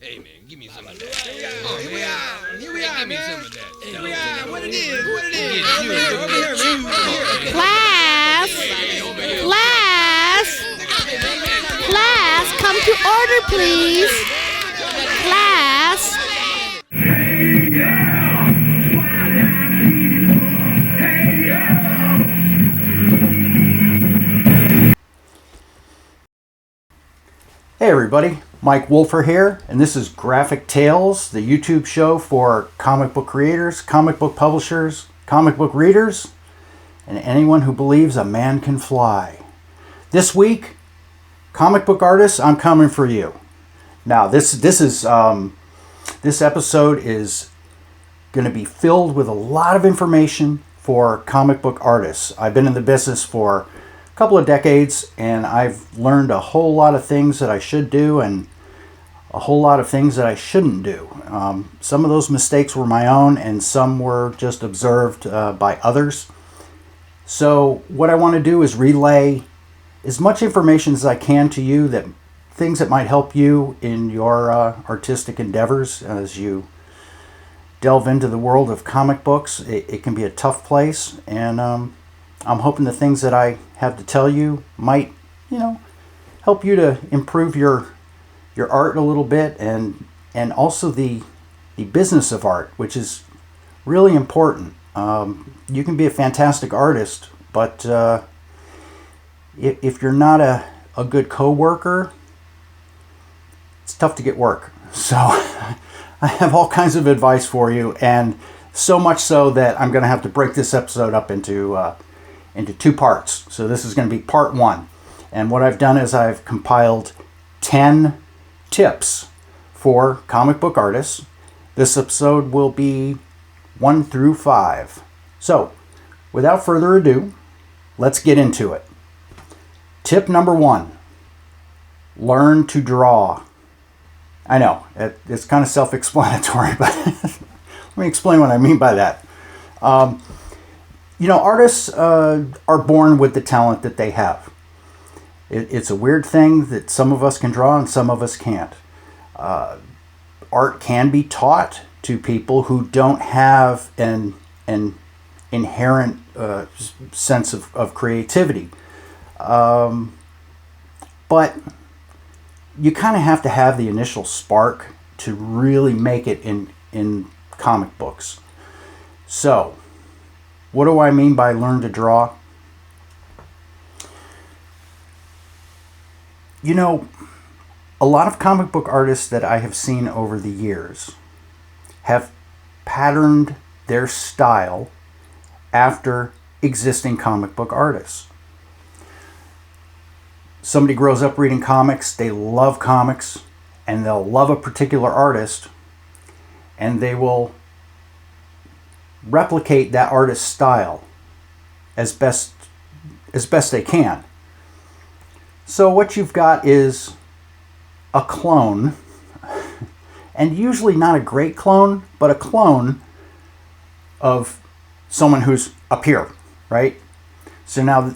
Hey man, give me some of that. Here we are. Here we are, Give me man. some of that. Here we are. What it is? What it is? Get you. Over here, man. Over here. Class, class, class, come to order, please. Class. Hey everybody, Mike Wolfer here, and this is Graphic Tales, the YouTube show for comic book creators, comic book publishers, comic book readers, and anyone who believes a man can fly. This week, comic book artists, I'm coming for you. Now, this episode is going to be filled with a lot of information for comic book artists. I've been in the business for couple of decades, and I've learned a whole lot of things that I should do and a whole lot of things that I shouldn't do. Some of those mistakes were my own, and some were just observed by others. So what I want to do is relay as much information as I can to you, that things that might help you in your artistic endeavors as you delve into the world of comic books. It can be a tough place, and I'm hoping the things that I have to tell you might, help you to improve your art a little bit, and also the business of art, which is really important. You can be a fantastic artist, but if you're not a good co-worker, it's tough to get work. So I have all kinds of advice for you, and so much so that I'm going to have to break this episode up into two parts. So this is going to be part one. And what I've done is I've compiled 10 tips for comic book artists. This episode will be 1 through 5. So without further ado, let's get into it. Tip number 1, learn to draw. I know, it's kind of self-explanatory, but let me explain what I mean by that. Artists are born with the talent that they have. It's a weird thing that some of us can draw and some of us can't. Art can be taught to people who don't have an inherent sense of creativity. But you kind of have to have the initial spark to really make it in comic books. So, what do I mean by learn to draw? A lot of comic book artists that I have seen over the years have patterned their style after existing comic book artists. Somebody grows up reading comics, they love comics, and they'll love a particular artist, and they will replicate that artist's style as best they can. So what you've got is a clone, and usually not a great clone, but a clone of someone who's up here, right? So now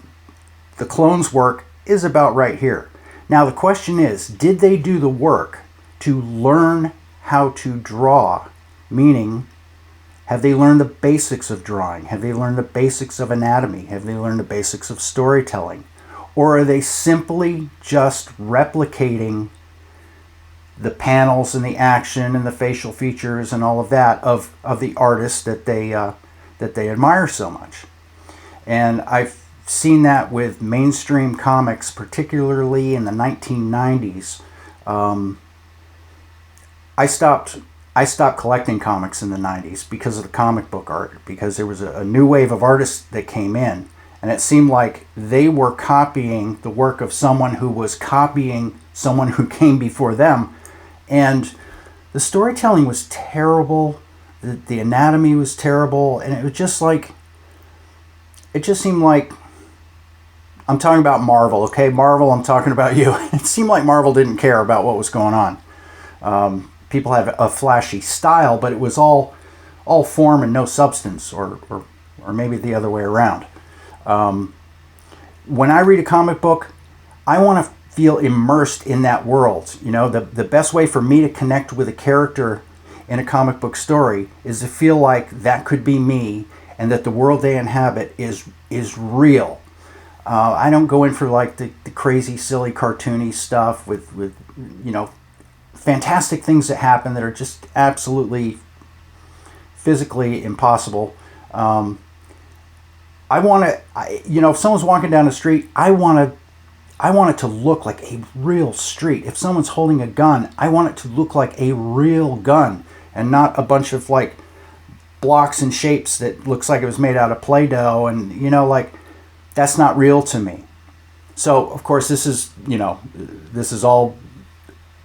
the clone's work is about right here. Now the question is, did they do the work to learn how to draw? Meaning, have they learned the basics of drawing? Have they learned the basics of anatomy? Have they learned the basics of storytelling? Or are they simply just replicating the panels and the action and the facial features and all of that of the artist that they admire so much? And I've seen that with mainstream comics, particularly in the 1990s. I stopped collecting comics in the 90s because of the comic book art, because there was a new wave of artists that came in, and it seemed like they were copying the work of someone who was copying someone who came before them. And the storytelling was terrible, the anatomy was terrible, and it was just like, it just seemed like, I'm talking about Marvel, okay? Marvel, I'm talking about you. It seemed like Marvel didn't care about what was going on. People have a flashy style, but it was all form and no substance, or maybe the other way around. When I read a comic book, I want to feel immersed in that world. You know, the best way for me to connect with a character in a comic book story is to feel like that could be me, and that the world they inhabit is real. I don't go in for like the crazy, silly, cartoony stuff with you know, fantastic things that happen that are just absolutely physically impossible. I want to, you know, if someone's walking down the street, I want it to look like a real street. If someone's holding a gun, I want it to look like a real gun and not a bunch of like blocks and shapes that looks like it was made out of Play-Doh, and you know, like, that's not real to me. So of course this is, you know, this is all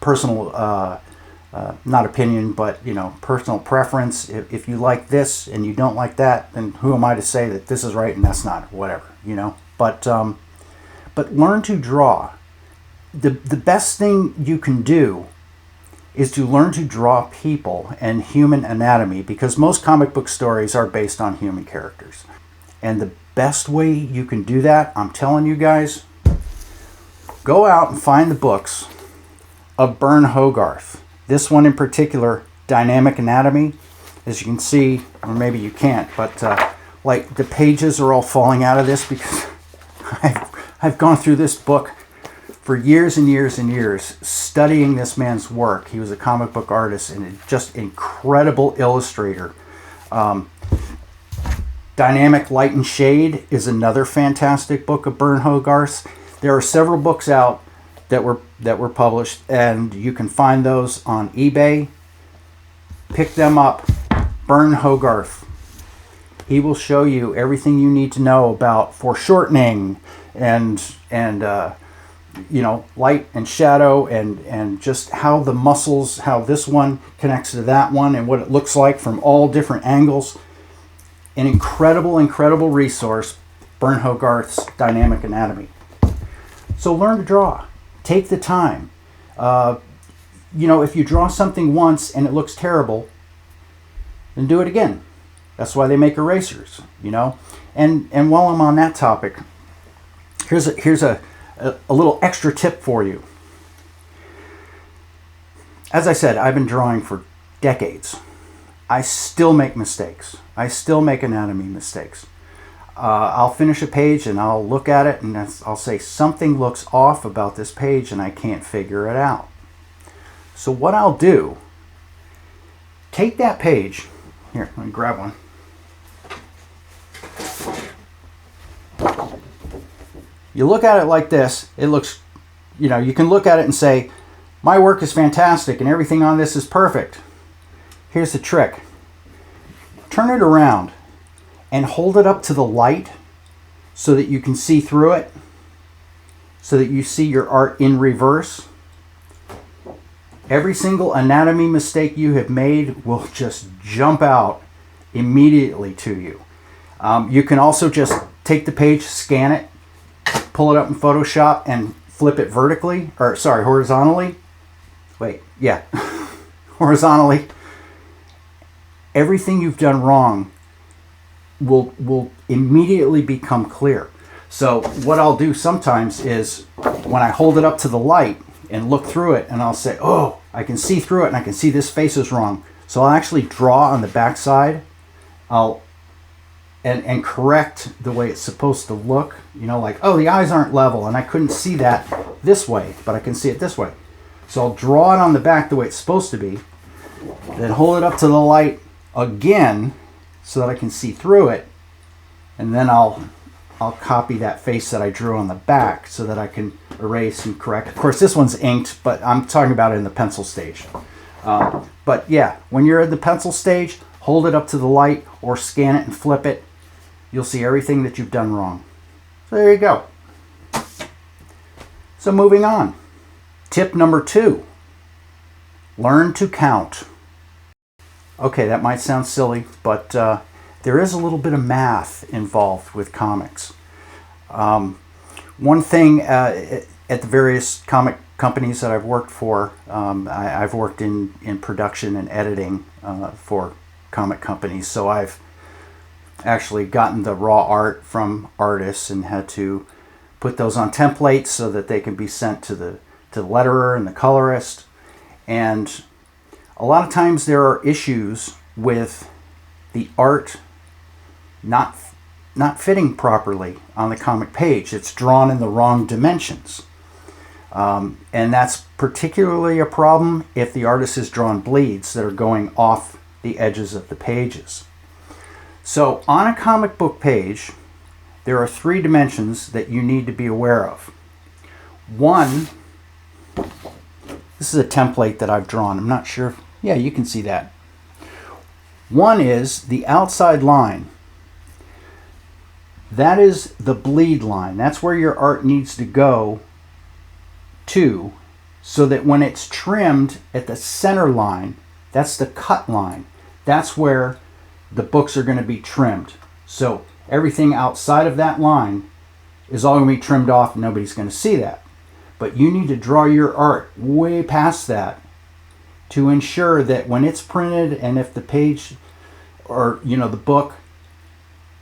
personal, not opinion, but, you know, personal preference. If you like this and you don't like that, then who am I to say that this is right and that's not, whatever, you know. But learn to draw. The best thing you can do is to learn to draw people and human anatomy, because most comic book stories are based on human characters. And the best way you can do that, I'm telling you guys, go out and find the books of Burne Hogarth. This one in particular, Dynamic Anatomy. As you can see, or maybe you can't, but like the pages are all falling out of this because I've gone through this book for years and years and years studying this man's work. He was a comic book artist and just incredible illustrator. Dynamic Light and Shade is another fantastic book of Burne Hogarth. There are several books out that were published, and you can find those on eBay. Pick them up. Burne Hogarth. He will show you everything you need to know about foreshortening and you know, light and shadow, and just how the muscles, how this one connects to that one, and what it looks like from all different angles. An incredible resource, Burne Hogarth's Dynamic Anatomy. So learn to draw. Take the time. You know, if you draw something once and it looks terrible, then do it again. That's why they make erasers, you know. And while I'm on that topic, here's a little extra tip for you. As I said, I've been drawing for decades. I still make mistakes. I still make anatomy mistakes. I'll finish a page and I'll look at it and I'll say something looks off about this page and I can't figure it out. So what I'll do, take that page. Here, let me grab one. You look at it like this, it looks, you know, you can look at it and say, my work is fantastic and everything on this is perfect. Here's the trick. Turn it around and hold it up to the light so that you can see through it, so that you see your art in reverse. Every single anatomy mistake you have made will just jump out immediately to you. You can also just take the page, scan it, pull it up in Photoshop and flip it vertically, or sorry, horizontally. Wait, yeah, horizontally. Everything you've done wrong will immediately become clear. So what I'll do sometimes is when I hold it up to the light and look through it, and I'll say, oh, I can see through it and I can see this face is wrong. So I'll actually draw on the back side. And correct the way it's supposed to look. You know, like, oh, the eyes aren't level and I couldn't see that this way, but I can see it this way. So I'll draw it on the back the way it's supposed to be, then hold it up to the light again so that I can see through it, and then I'll copy that face that I drew on the back so that I can erase and correct. Of course, this one's inked, but I'm talking about it in the pencil stage. But yeah, when you're at the pencil stage, hold it up to the light or scan it and flip it. You'll see everything that you've done wrong. So there you go. So moving on. Tip number 2. Learn to count. Okay, that might sound silly, but there is a little bit of math involved with comics. One thing at the various comic companies that I've worked for, I've worked in production and editing for comic companies, so I've actually gotten the raw art from artists and had to put those on templates so that they can be sent to the letterer and the colorist. And a lot of times there are issues with the art not fitting properly on the comic page. It's drawn in the wrong dimensions. And that's particularly a problem if the artist has drawn bleeds that are going off the edges of the pages. So on a comic book page, there are 3 dimensions that you need to be aware of. One, this is a template that I've drawn. I'm not sure. Yeah, you can see that. One is the outside line. That is the bleed line. That's where your art needs to go to, so that when it's trimmed at the center line, that's the cut line. That's where the books are going to be trimmed. So everything outside of that line is all going to be trimmed off. Nobody's going to see that. But you need to draw your art way past that to ensure that when it's printed, and if the page or the book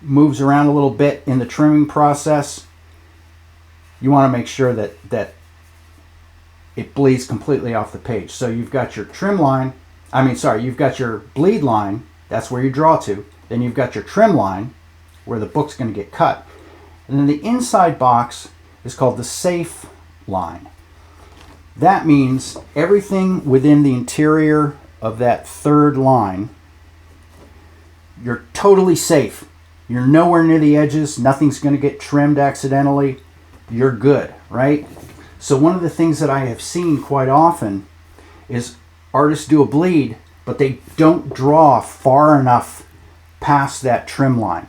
moves around a little bit in the trimming process, you want to make sure that it bleeds completely off the page. So you've got your trim line, you've got your bleed line, that's where you draw to. Then you've got your trim line, where the book's going to get cut. And then the inside box is called the safe line. That means everything within the interior of that third line, you're totally safe. You're nowhere near the edges. Nothing's going to get trimmed accidentally. You're good, right? So one of the things that I have seen quite often is artists do a bleed, but they don't draw far enough past that trim line.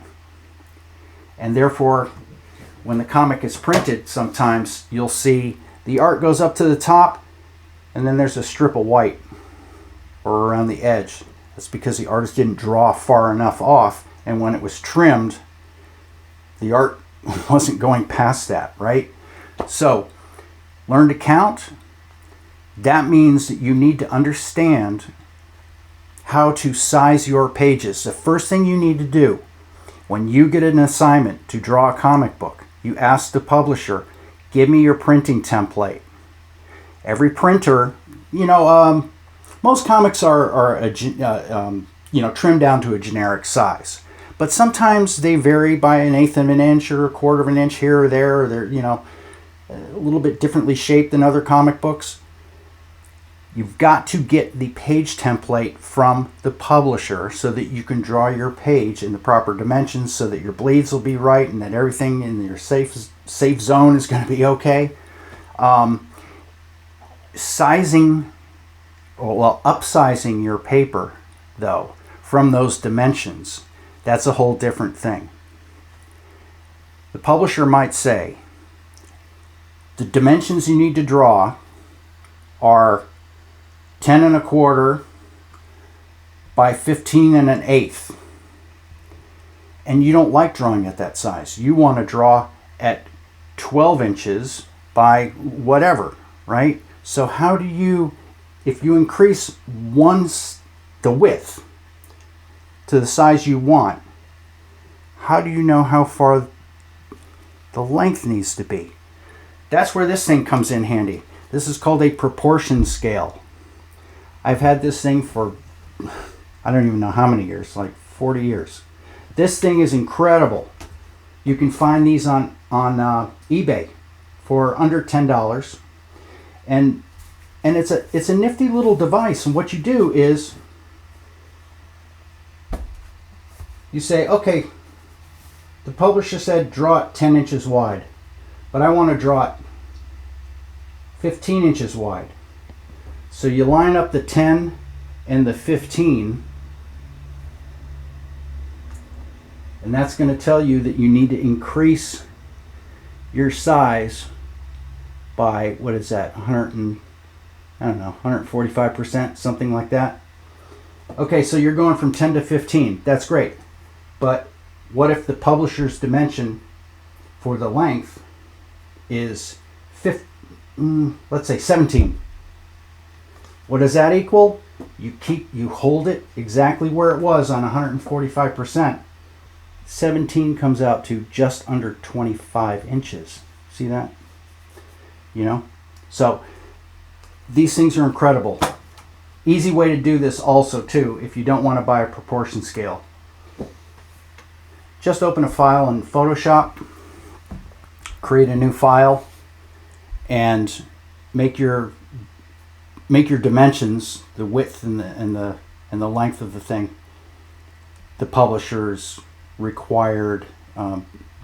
And therefore, when the comic is printed, sometimes you'll see the art goes up to the top, and then there's a strip of white or around the edge. That's because the artist didn't draw far enough off, and when it was trimmed, the art wasn't going past that, right? So, learn to count. That means that you need to understand how to size your pages. The first thing you need to do when you get an assignment to draw a comic book, you ask the publisher, give me your printing template. Every printer, most comics are trimmed down to a generic size. But sometimes they vary by 1/8 of an inch or 1/4 of an inch here or there, or they're, a little bit differently shaped than other comic books. You've got to get the page template from the publisher so that you can draw your page in the proper dimensions, so that your bleeds will be right and that everything in your safe zone is going to be okay. Upsizing your paper, though, from those dimensions, that's a whole different thing. The publisher might say, the dimensions you need to draw are 10 1/4 by 15 1/8. And you don't like drawing at that size. You want to draw at 12 inches by whatever, right? So how do you, if you increase the width to the size you want, how do you know how far the length needs to be? That's where this thing comes in handy. This is called a proportion scale. I've had this thing for, I don't even know how many years, like 40 years. This thing is incredible. You can find these on eBay for under $10. And it's a nifty little device. And what you do is you say, okay, the publisher said draw it 10 inches wide, but I want to draw it 15 inches wide. So you line up the 10 and the 15, and that's going to tell you that you need to increase your size by, what is that, 145%, something like that. Okay, so you're going from 10 to 15. That's great. But what if the publisher's dimension for the length is let's say 17? What does that equal? You hold it exactly where it was on 145%. 17 comes out to just under 25 inches. See that? You know? So these things are incredible. Easy way to do this also too, if you don't want to buy a proportion scale. Just open a file in Photoshop, create a new file, and make your dimensions, the width and the length of the thing, the publisher's required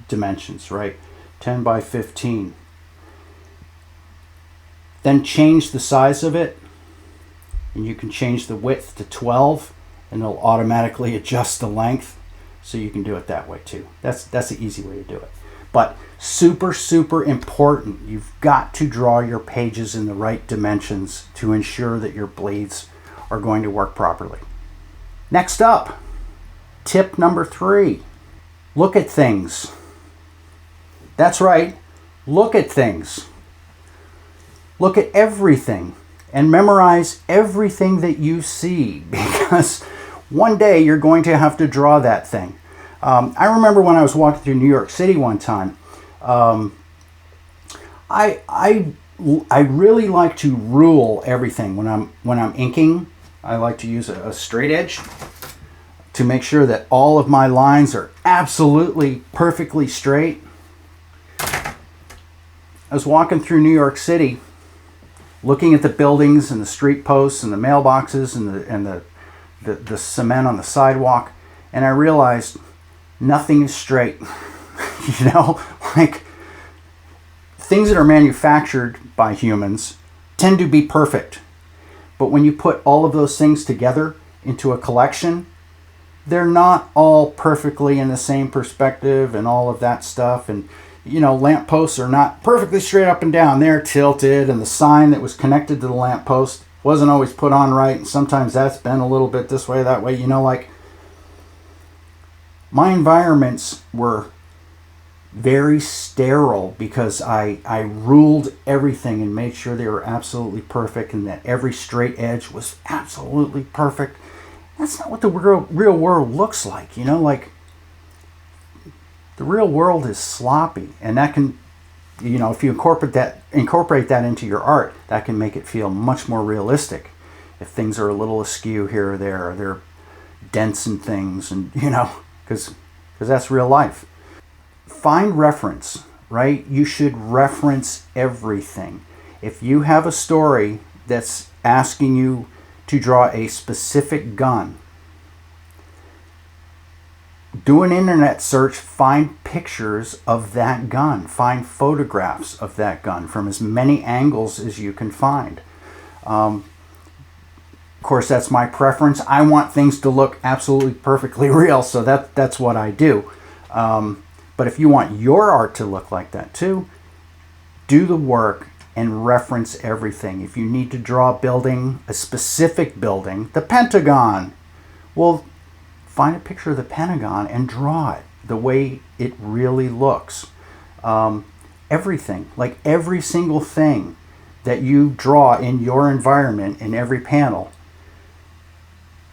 dimensions, right? 10 by 15. Then change the size of it, and you can change the width to 12, and it'll automatically adjust the length, so you can do it that way too. That's the easy way to do it. But super, super important, you've got to draw your pages in the right dimensions to ensure that your blades are going to work properly. Next up, tip number 3, look at things. That's right, look at things. Look at everything and memorize everything that you see, because one day you're going to have to draw that thing. I remember when I was walking through New York City one time, I really like to rule everything when I'm inking. I like to use a straight edge to make sure that all of my lines are absolutely perfectly straight. I was walking through New York City, looking at the buildings and the street posts and the mailboxes and the cement on the sidewalk, and I realized nothing is straight. You know, like things that are manufactured by humans tend to be perfect. But when you put all of those things together into a collection, they're not all perfectly in the same perspective and all of that stuff. And, you know, lampposts are not perfectly straight up and down. They're tilted, and the sign that was connected to the lamppost wasn't always put on right. And sometimes that's been a little bit this way, that way. You know, like my environments were very sterile because I ruled everything and made sure they were absolutely perfect and that every straight edge was absolutely perfect. That's not what the real world looks like, you know, like the real world is sloppy, and that can, you know, if you incorporate that into your art, that can make it feel much more realistic. If things are a little askew here or there, or they're dents and things, and you know, because that's real life. Find reference, right? You should reference everything. If you have a story that's asking you to draw a specific gun, do an internet search, find pictures of that gun, find photographs of that gun from as many angles as you can find. Of course, that's my preference. I want things to look absolutely perfectly real, so that's what I do. But if you want your art to look like that too, do the work and reference everything. If you need to draw a building, a specific building, the Pentagon, well, find a picture of the Pentagon and draw it the way it really looks. Everything, like every single thing that you draw in your environment, in every panel,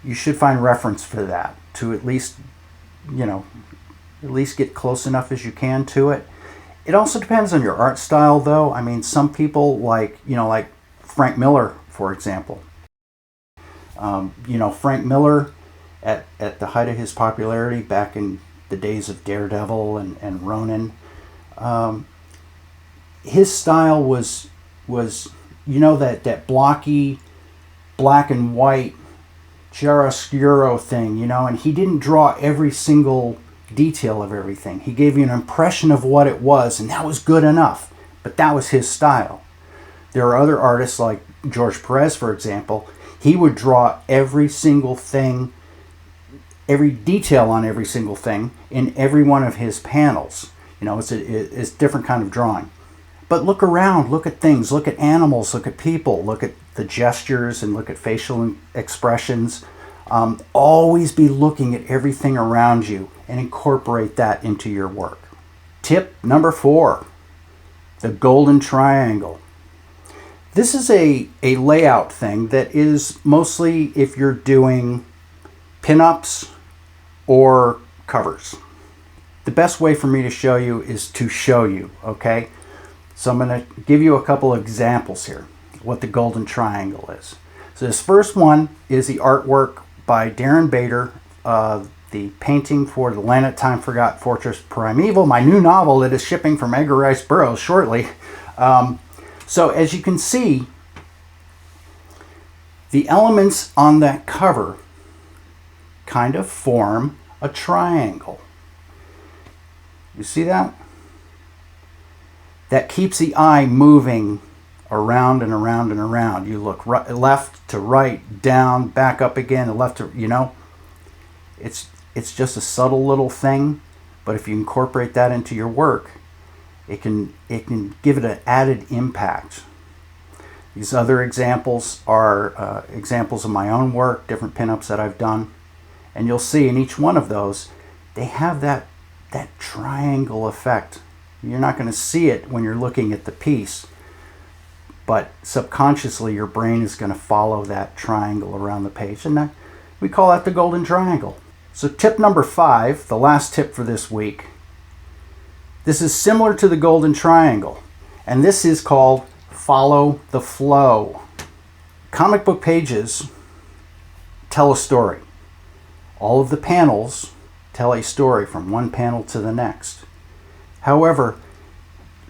you should find reference for that to at least, you know, at least get close enough as you can to it. It also depends on your art style, though. I mean, some people like Frank Miller, for example. Frank Miller, at the height of his popularity back in the days of Daredevil and Ronin, his style was that blocky black and white chiaroscuro thing, and he didn't draw every single detail of everything. He gave you an impression of what it was, and that was good enough, but that was his style. There are other artists like George Perez, for example. He would draw every single thing, every detail on every single thing in every one of his panels. It's a different kind of drawing. But look around, look at things, look at animals, look at people, look at the gestures, and look at facial expressions. Always be looking at everything around you and incorporate that into your work. Tip number 4, the golden triangle. This is a layout thing that is mostly if you're doing pinups or covers. The best way for me to show you is to show you, okay? So I'm going to give you a couple of examples here, what the golden triangle is. So this first one is the artwork by Darren Bader, the painting for The Land at Time Forgot Fortress Primeval, my new novel that is shipping from Edgar Rice Burroughs shortly. So as you can see, the elements on that cover kind of form a triangle. You see that? That keeps the eye moving around and around and around. You look left to right, down, back up again, left to, you know. It's just a subtle little thing, but if you incorporate that into your work, it can give it an added impact. These other examples are examples of my own work, different pinups that I've done. And you'll see in each one of those, they have that triangle effect. You're not going to see it when you're looking at the piece, but subconsciously your brain is going to follow that triangle around the page. And we call that the golden triangle. So tip number 5, the last tip for this week. This is similar to the golden triangle, and this is called follow the flow. Comic book pages tell a story. All of the panels tell a story from one panel to the next. However,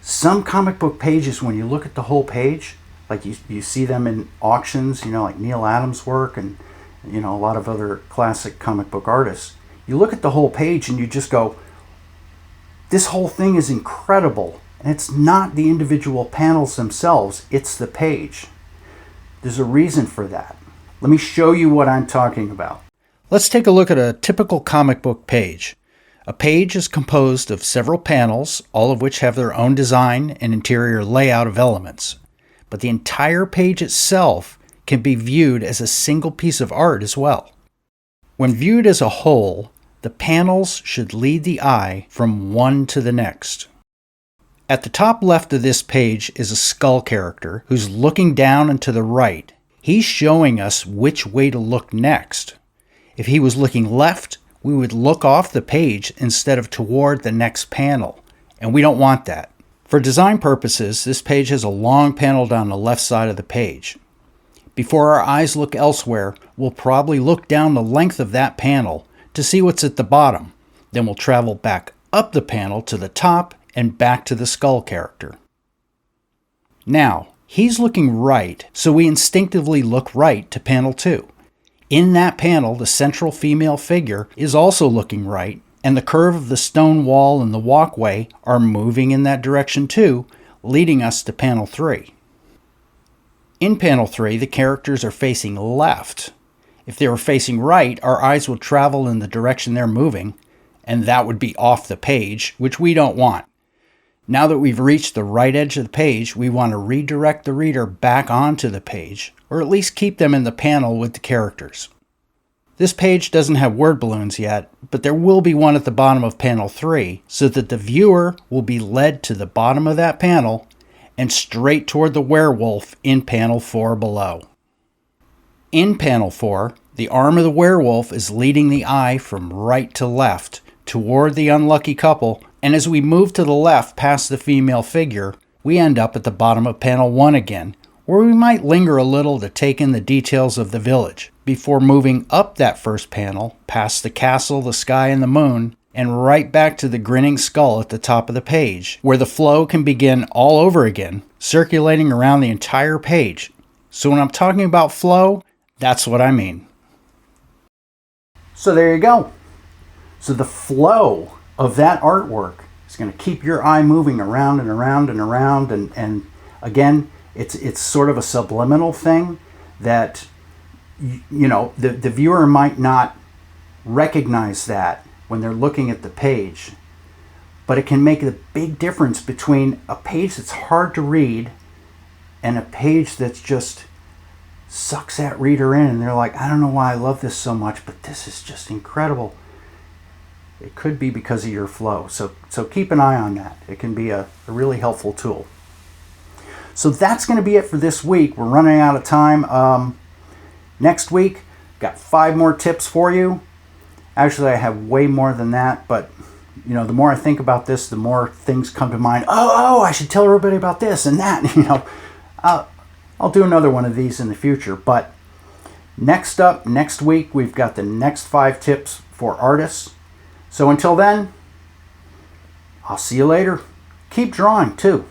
some comic book pages, when you look at the whole page, like you see them in auctions, you know, like Neil Adams' work and, you know, a lot of other classic comic book artists, you look at the whole page and you just go, this whole thing is incredible. And it's not the individual panels themselves, it's the page. There's a reason for that. Let me show you what I'm talking about. Let's take a look at a typical comic book page. A page is composed of several panels, all of which have their own design and interior layout of elements. But the entire page itself can be viewed as a single piece of art as well. When viewed as a whole, the panels should lead the eye from one to the next. At the top left of this page is a skull character who's looking down and to the right. He's showing us which way to look next. If he was looking left, we would look off the page instead of toward the next panel, and we don't want that. For design purposes, this page has a long panel down the left side of the page. Before our eyes look elsewhere, we'll probably look down the length of that panel to see what's at the bottom. Then we'll travel back up the panel to the top and back to the skull character. Now, he's looking right, so we instinctively look right to panel 2. In that panel, the central female figure is also looking right, and the curve of the stone wall and the walkway are moving in that direction too, leading us to panel 3. In panel 3, the characters are facing left. If they were facing right, our eyes would travel in the direction they're moving, and that would be off the page, which we don't want. Now that we've reached the right edge of the page, we want to redirect the reader back onto the page, or at least keep them in the panel with the characters. This page doesn't have word balloons yet, but there will be one at the bottom of panel 3, so that the viewer will be led to the bottom of that panel and straight toward the werewolf in panel 4 below. In panel 4, the arm of the werewolf is leading the eye from right to left toward the unlucky couple, and as we move to the left past the female figure, we end up at the bottom of panel 1 again, where we might linger a little to take in the details of the village, before moving up that first panel, past the castle, the sky, and the moon, and right back to the grinning skull at the top of the page, where the flow can begin all over again, circulating around the entire page. So when I'm talking about flow, that's what I mean. So there you go. So the flow of that artwork is going to keep your eye moving around and around and around, and again, it's sort of a subliminal thing that you know the viewer might not recognize that when they're looking at the page, but it can make a big difference between a page that's hard to read and a page that's just sucks that reader in, and they're like, I don't know why I love this so much, but this is just incredible. It could be because of your flow. So keep an eye on that. It can be a really helpful tool. So that's going to be it for this week. We're running out of time. Next week, got 5 more tips for you. Actually, I have way more than that, but you know, the more I think about this, the more things come to mind. Oh, I should tell everybody about this and that. You know, I'll do another one of these in the future. But next up, next week, we've got the next 5 tips for artists. So until then, I'll see you later. Keep drawing too.